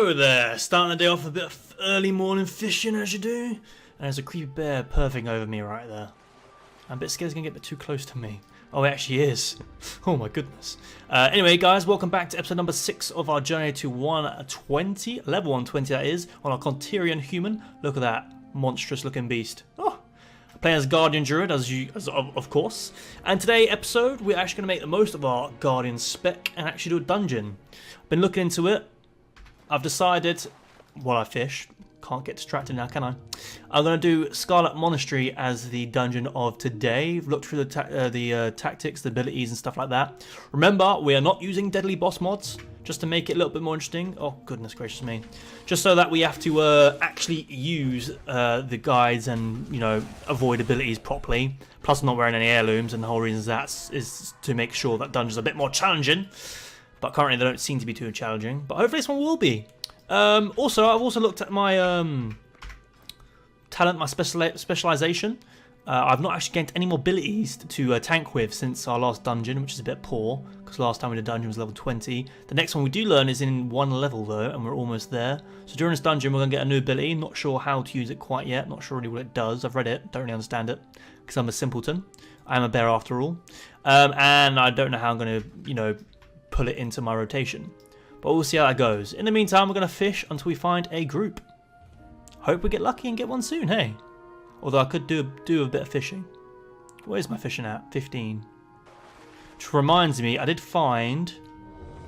Hello there! Starting the day off with a bit of early morning fishing as you do. And there's a creepy bear perving over me right there. I'm a bit scared he's going to get a bit too close to me. Oh, it actually is. Oh my goodness. Anyway guys, welcome back to episode number 6 of our journey to 120, level 120 that is, on our Kul Tiran Human. Look at that monstrous looking beast. Oh, playing as Guardian Druid, of course. And today episode, we're actually going to make the most of our Guardian spec and actually do a dungeon. I've been looking into it. I've decided, while I fish, can't get distracted now, can I? I'm going to do Scarlet Monastery as the dungeon of today. I've looked through the tactics, the abilities and stuff like that. Remember, we are not using deadly boss mods, just to make it a little bit more interesting. Oh, goodness gracious me. Just so that we have to actually use the guides and, you know, avoid abilities properly. Plus, I'm not wearing any heirlooms, and the whole reason is to make sure that dungeons are a bit more challenging. But currently they don't seem to be too challenging. But hopefully this one will be. Also, I've also looked at my talent, my specialization. I've not actually gained any more abilities to tank with since our last dungeon, which is a bit poor. Because last time we did dungeon was level 20. The next one we do learn is in 1 level though, and we're almost there. So during this dungeon we're going to get a new ability. Not sure how to use it quite yet. Not sure really what it does. I've read it. Don't really understand it. Because I'm a simpleton. I am a bear after all. And I don't know how I'm going to, you know, pull it into my rotation, but we'll see how that goes. In the meantime, we're going to fish until we find a group. Hope we get lucky and get one soon, hey? Although I could do a bit of fishing. Where's my fishing at? 15. Which reminds me, I did find,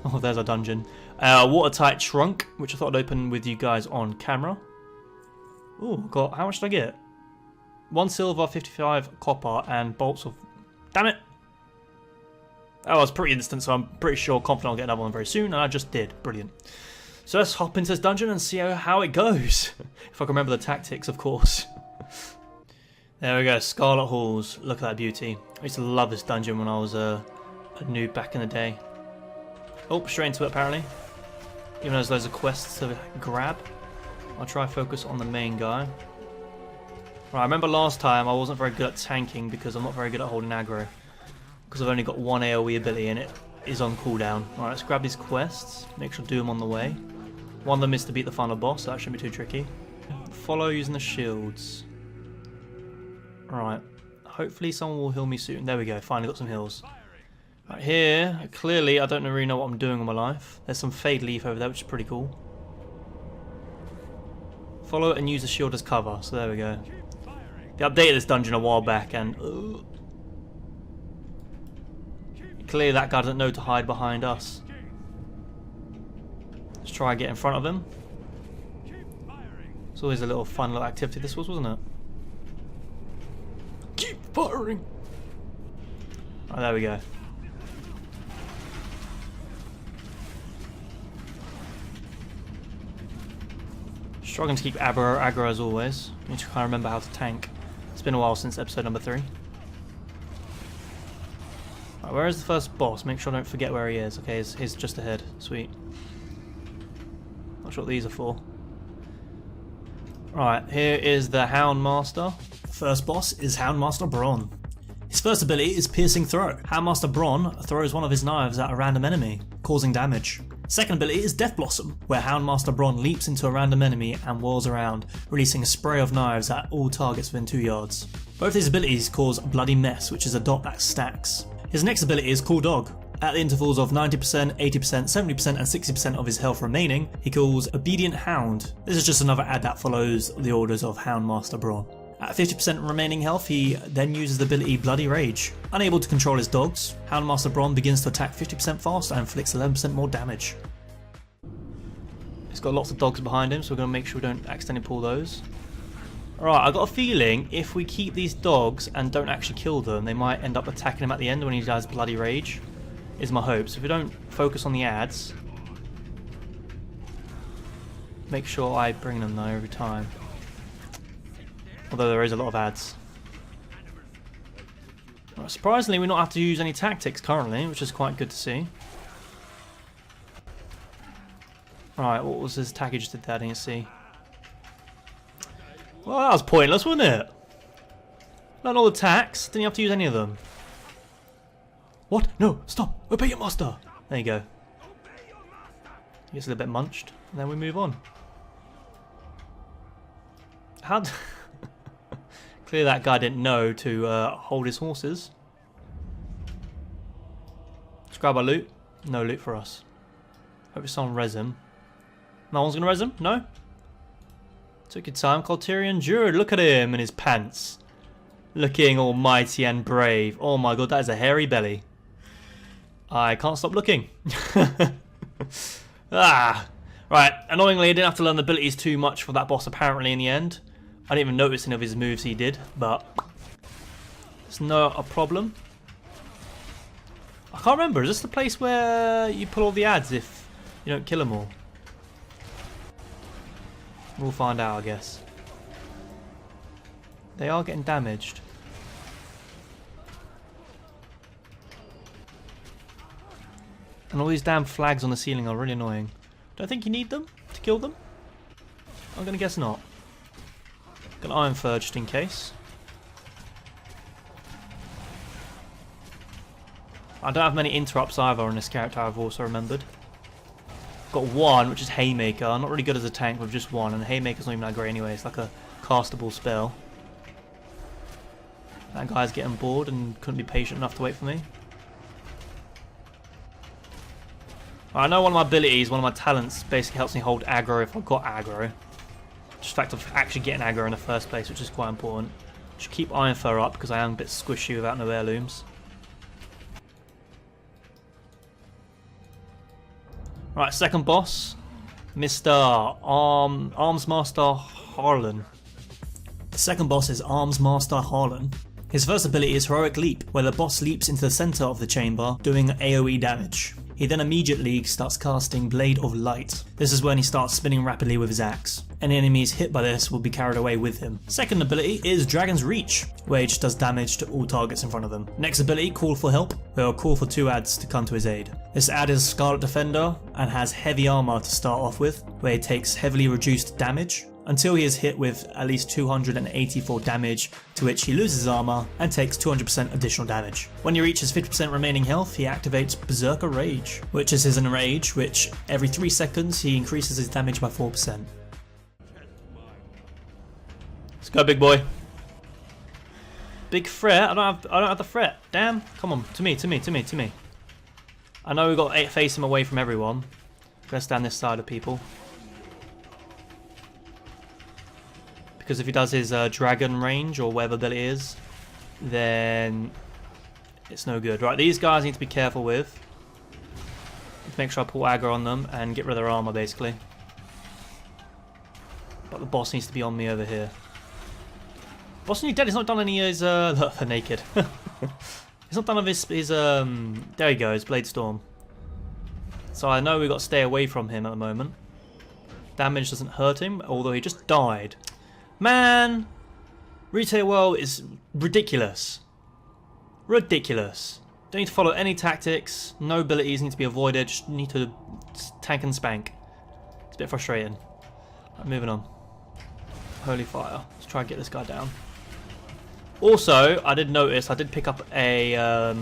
oh, there's our dungeon, watertight trunk, which I thought I'd open with you guys on camera. Oh, got, how much did I get? 1 silver, 55 copper, and bolts of, damn it. Oh, it's pretty instant, so I'm pretty sure confident I'll get another one very soon, and I just did. Brilliant. So let's hop into this dungeon and see how it goes. If I can remember the tactics, of course. There we go, Scarlet Halls. Look at that beauty. I used to love this dungeon when I was a noob back in the day. Oh, straight into it apparently. Even though there's loads of quests to grab. I'll try focus on the main guy. Right, I remember last time I wasn't very good at tanking because I'm not very good at holding aggro. Because I've only got 1 AoE ability and it is on cooldown. Alright, let's grab these quests. Make sure to do them on the way. One of them is to beat the final boss, so that shouldn't be too tricky. Follow using the shields. Alright, hopefully someone will heal me soon. There we go, finally got some heals. Right here, clearly I don't really know what I'm doing in my life. There's some Fade Leaf over there, which is pretty cool. Follow and use the shield as cover, so there we go. They updated this dungeon a while back and... clearly that guy doesn't know to hide behind us. Let's try and get in front of him. It's always a little fun little activity this was, wasn't it? Keep firing! Oh, there we go. Struggling to keep aggro as always. Need to kind of remember how to tank. It's been a while since episode number 3. Right, where is the first boss? Make sure I don't forget where he is. Okay, he's just ahead. Sweet. Not sure what these are for. Right, here is the Houndmaster. First boss is Houndmaster Bron. His first ability is Piercing Throw. Houndmaster Bron throws one of his knives at a random enemy, causing damage. Second ability is Death Blossom, where Houndmaster Bron leaps into a random enemy and whirls around, releasing a spray of knives at all targets within 2 yards. Both these abilities cause Bloody Mess, which is a dot that stacks. His next ability is Cool Dog. At the intervals of 90%, 80%, 70% and 60% of his health remaining, he calls Obedient Hound. This is just another ad that follows the orders of Houndmaster Bron. At 50% remaining health, he then uses the ability Bloody Rage. Unable to control his dogs, Houndmaster Bron begins to attack 50% faster and inflicts 11% more damage. He's got lots of dogs behind him, so we're going to make sure we don't accidentally pull those. Alright, I got a feeling if we keep these dogs and don't actually kill them, they might end up attacking him at the end when he does Bloody Rage. Is my hope. So if we don't focus on the ads, make sure I bring them though every time. Although there is a lot of ads. Right, surprisingly, we don't have to use any tactics currently, which is quite good to see. Alright, what was his attack he just did there? I didn't see. Well, that was pointless, wasn't it? Learn all the attacks, didn't you have to use any of them? What? No, stop! Obey your master! There you go. He gets a little bit munched. And then we move on. How? Clearly that guy didn't know to hold his horses. Let's grab our loot. No loot for us. Hope someone res him. No one's gonna res him? No? Took your time. Kul Tiran Druid. Look at him in his pants. Looking all mighty and brave. Oh my god, that is a hairy belly. I can't stop looking. Ah. Right, annoyingly I didn't have to learn the abilities too much for that boss apparently in the end. I didn't even notice any of his moves he did, but it's not a problem. I can't remember, is this the place where you pull all the ads if you don't kill them all? We'll find out, I guess. They are getting damaged. And all these damn flags on the ceiling are really annoying. Don't think you need them to kill them? I'm gonna guess not. Got an Iron Fur just in case. I don't have many interrupts either on this character, I've also remembered. Got one, which is Haymaker. Not really good as a tank with just one, and Haymaker's not even that great anyway. It's like a castable spell. That guy's getting bored and couldn't be patient enough to wait for me. I know one of my abilities, one of my talents, basically helps me hold aggro if I've got aggro. Just the fact of actually getting aggro in the first place, which is quite important. Should keep Iron Fur up because I am a bit squishy without no heirlooms. Right, second boss, Mr. Arms Master Harlan. The second boss is Arms Master Harlan. His first ability is Heroic Leap, where the boss leaps into the centre of the chamber, doing AoE damage. He then immediately starts casting Blade of Light. This is when he starts spinning rapidly with his axe. Any enemies hit by this will be carried away with him. Second ability is Dragon's Reach, where he just does damage to all targets in front of him. Next ability, Call for Help, where he'll call for 2 ads to come to his aid. This ad is Scarlet Defender and has heavy armor to start off with, where he takes heavily reduced damage until he is hit with at least 284 damage, to which he loses armor and takes 200% additional damage. When he reaches 50% remaining health, he activates Berserker Rage, which is his enrage, which every 3 seconds he increases his damage by 4%. Let's go, big boy. Big threat? I don't have the threat. Damn. Come on, to me. I know we've got to face him away from everyone. Let's stand this side of people. Because if he does his dragon range or whatever ability it is, then it's no good. Right, these guys need to be careful with. Make sure I pull aggro on them and get rid of their armor, basically. But the boss needs to be on me over here. Boss nearly dead. He's not done any of his. Look, they're naked. He's not done of his. There he goes, Blade Storm. So I know we've got to stay away from him at the moment. Damage doesn't hurt him, although he just died. Man, Retail World is ridiculous. Ridiculous. Don't need to follow any tactics. No abilities need to be avoided. Just need to tank and spank. It's a bit frustrating. Right, moving on. Holy fire. Let's try and get this guy down. Also, I did notice I did pick up a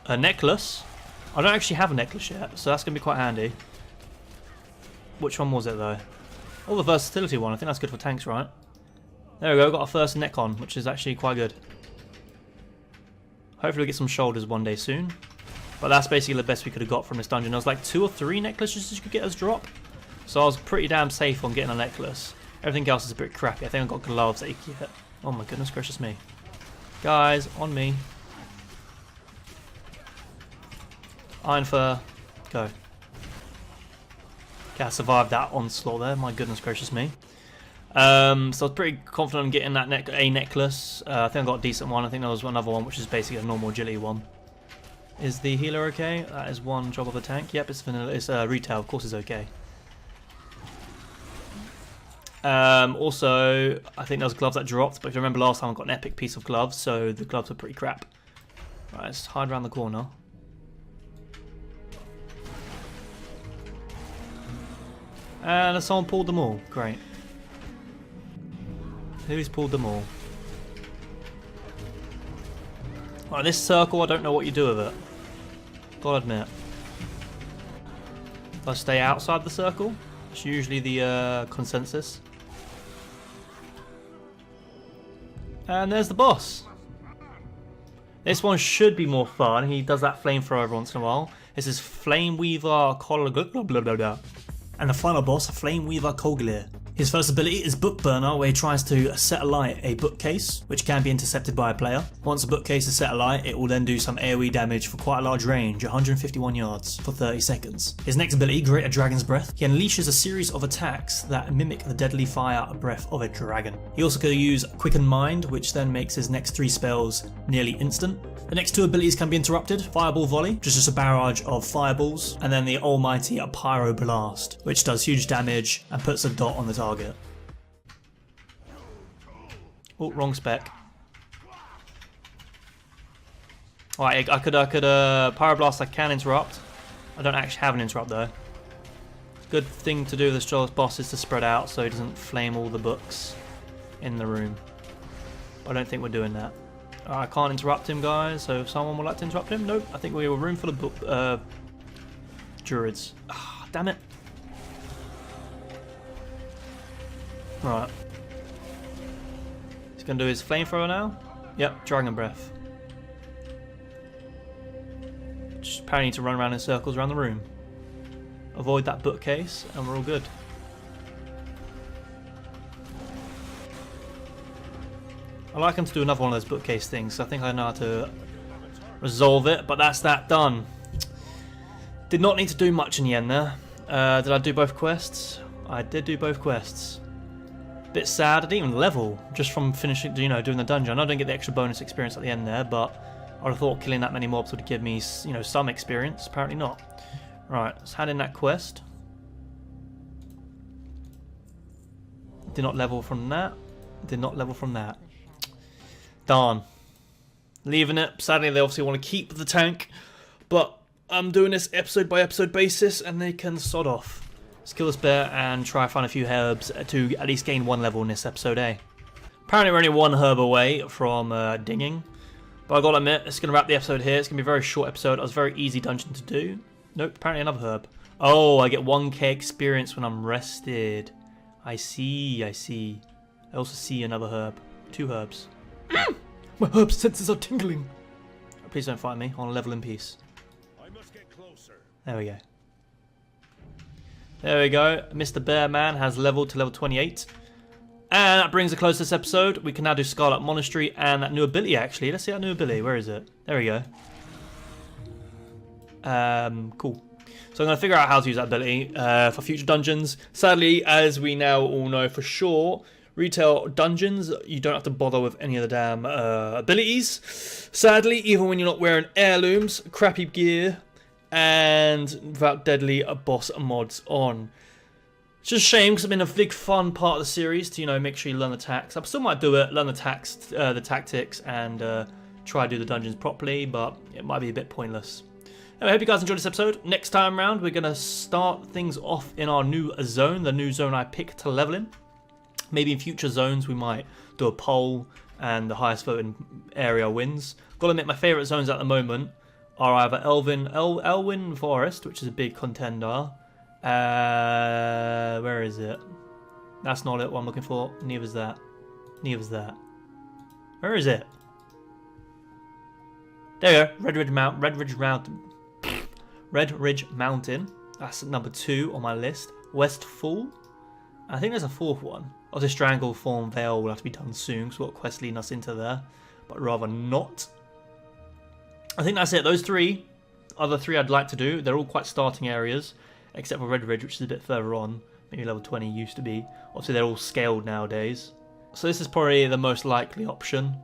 necklace. I don't actually have a necklace yet, so that's going to be quite handy. Which one was it though? Oh, the versatility one. I think that's good for tanks, right? There we go. Got our first neck on, which is actually quite good. Hopefully we'll get some shoulders one day soon. But that's basically the best we could have got from this dungeon. There was like 2 or 3 necklaces you could get as drop. So I was pretty damn safe on getting a necklace. Everything else is a bit crappy. I think I got gloves that you can get. Oh my goodness gracious me. Guys, on me. Iron Fur. Go. Okay, I survived that onslaught there. My goodness gracious me. So I was pretty confident in getting that necklace. I think I got a decent one. I think there was another one, which is basically a normal agility one. Is the healer okay? That is one job of the tank. Yep, it's vanilla. It's retail. Of course, it's okay. Also, I think there was gloves that dropped. But if you remember last time, I got an epic piece of gloves, so the gloves are pretty crap. Right, let's hide around the corner. And someone pulled them all. Great. Who's pulled them all? Right, this circle, I don't know what you do with it. Gotta admit. I'll stay outside the circle. It's usually the consensus. And there's the boss. This one should be more fun. He does that flamethrower every once in a while. This is Flameweaver Colglir. And the final boss, Flameweaver Colglir. His first ability is Book Burner, where he tries to set alight a bookcase, which can be intercepted by a player. Once a bookcase is set alight, it will then do some AoE damage for quite a large range, 151 yards, for 30 seconds. His next ability, Greater Dragon's Breath, he unleashes a series of attacks that mimic the deadly fire breath of a dragon. He also can use Quicken Mind, which then makes his next 3 spells nearly instant. The next 2 abilities can be interrupted, Fireball Volley, which is just a barrage of fireballs, and then the almighty Pyro Blast, which does huge damage and puts a dot on the target. Oh, wrong spec. Alright, I could Pyro Blast I can interrupt. I don't actually have an interrupt though. Good thing to do with this boss is to spread out so he doesn't flame all the books in the room. I don't think we're doing that. I can't interrupt him, guys, so if someone would like to interrupt him, nope. I think we have a room full of druids. Ah, damn it. Right. He's going to do his flamethrower now. Yep, Dragon Breath. Just apparently need to run around in circles around the room. Avoid that bookcase, and we're all good. I like him to do another one of those bookcase things, so I think I know how to resolve it, but that's that done. Did not need to do much in the end there. Did I do both quests? I did do both quests. Bit sad, I didn't even level, just from finishing, you know, doing the dungeon. I know I didn't get the extra bonus experience at the end there, but I would have thought killing that many mobs would give me, you know, some experience. Apparently not. Right, let's hand in that quest. Did not level from that. Did not level from that. Darn. Leaving it. Sadly, they obviously want to keep the tank, but I'm doing this episode by episode basis, and they can sod off. Let's kill this bear and try and find a few herbs to at least gain 1 level in this episode, eh? Apparently we're only 1 herb away from dinging, but I gotta admit, it's gonna wrap the episode here. It's gonna be a very short episode. It was a very easy dungeon to do. Nope, apparently another herb. Oh, I get 1k experience when I'm rested. I see, I see. I also see another herb. 2 herbs. My herb senses are tingling. Please don't fight me. I want to level in peace. I must get closer. There we go. There we go. Mr. Bear Man has leveled to level 28. And that brings a close to this episode. We can now do Scarlet Monastery and that new ability, actually. Let's see that new ability. Where is it? There we go. Cool. So I'm going to figure out how to use that ability for future dungeons. Sadly, as we now all know for sure, retail dungeons, you don't have to bother with any of the damn abilities. Sadly, even when you're not wearing heirlooms, crappy gear, and without deadly boss mods on. It's just a shame because it's been a big fun part of the series to, you know, make sure you learn the tactics. I still might do it, learn the tactics, and try to do the dungeons properly, but it might be a bit pointless. Anyway, I hope you guys enjoyed this episode. Next time around, we're going to start things off in our new zone, the new zone I picked to level in. Maybe in future zones we might do a poll and the highest voting area wins. Gotta admit, my favourite zones at the moment are either Elwyn Forest, which is a big contender. Where is it? That's not it, what I'm looking for. Neither is that. Neither is that. Where is it? There you go. Red Ridge Mountain. That's number 2 on my list. Westfall. I think there's a 4th one. Obviously, Strangleform Vale will have to be done soon, because we've got quest leading us into there, but rather not. I think that's it. Those 3 are the 3 I'd like to do. They're all quite starting areas, except for Red Ridge, which is a bit further on. Maybe level 20 used to be. Obviously, they're all scaled nowadays. So this is probably the most likely option.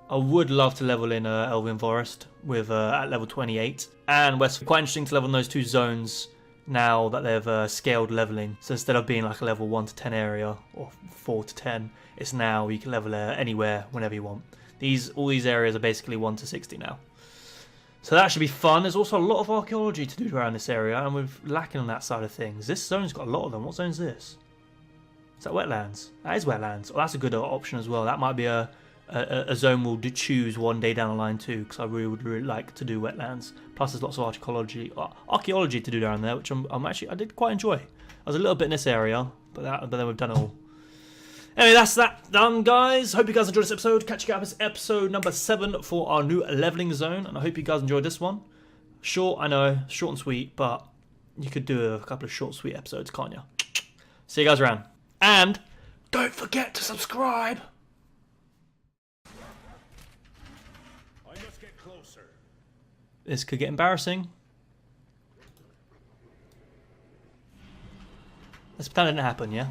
I would love to level in Elwyn Forest with at level 28. And West, quite interesting to level in those 2 zones now that they've scaled leveling. So instead of being like a level 1 to 10 area, or 4 to 10, it's now you can level anywhere, whenever you want. All these areas are basically 1 to 60 now. So that should be fun. There's also a lot of archaeology to do around this area, and we're lacking on that side of things. This zone's got a lot of them. What zone's this? Is that wetlands? That is wetlands. Oh, that's a good option as well. That might be a a zone will choose one day down the line too, because I really would really like to do wetlands. Plus, there's lots of archaeology to do down there, which I did quite enjoy. I was a little bit in this area, but then we've done it all. Anyway, that's that done, guys. Hope you guys enjoyed this episode. Catch you guys episode number 7 for our new leveling zone, and I hope you guys enjoyed this one. Short, I know, short and sweet, but you could do a couple of short, sweet episodes, can't you? See you guys around, and don't forget to subscribe. Closer. This could get embarrassing. Let's pretend it didn't happen, yeah?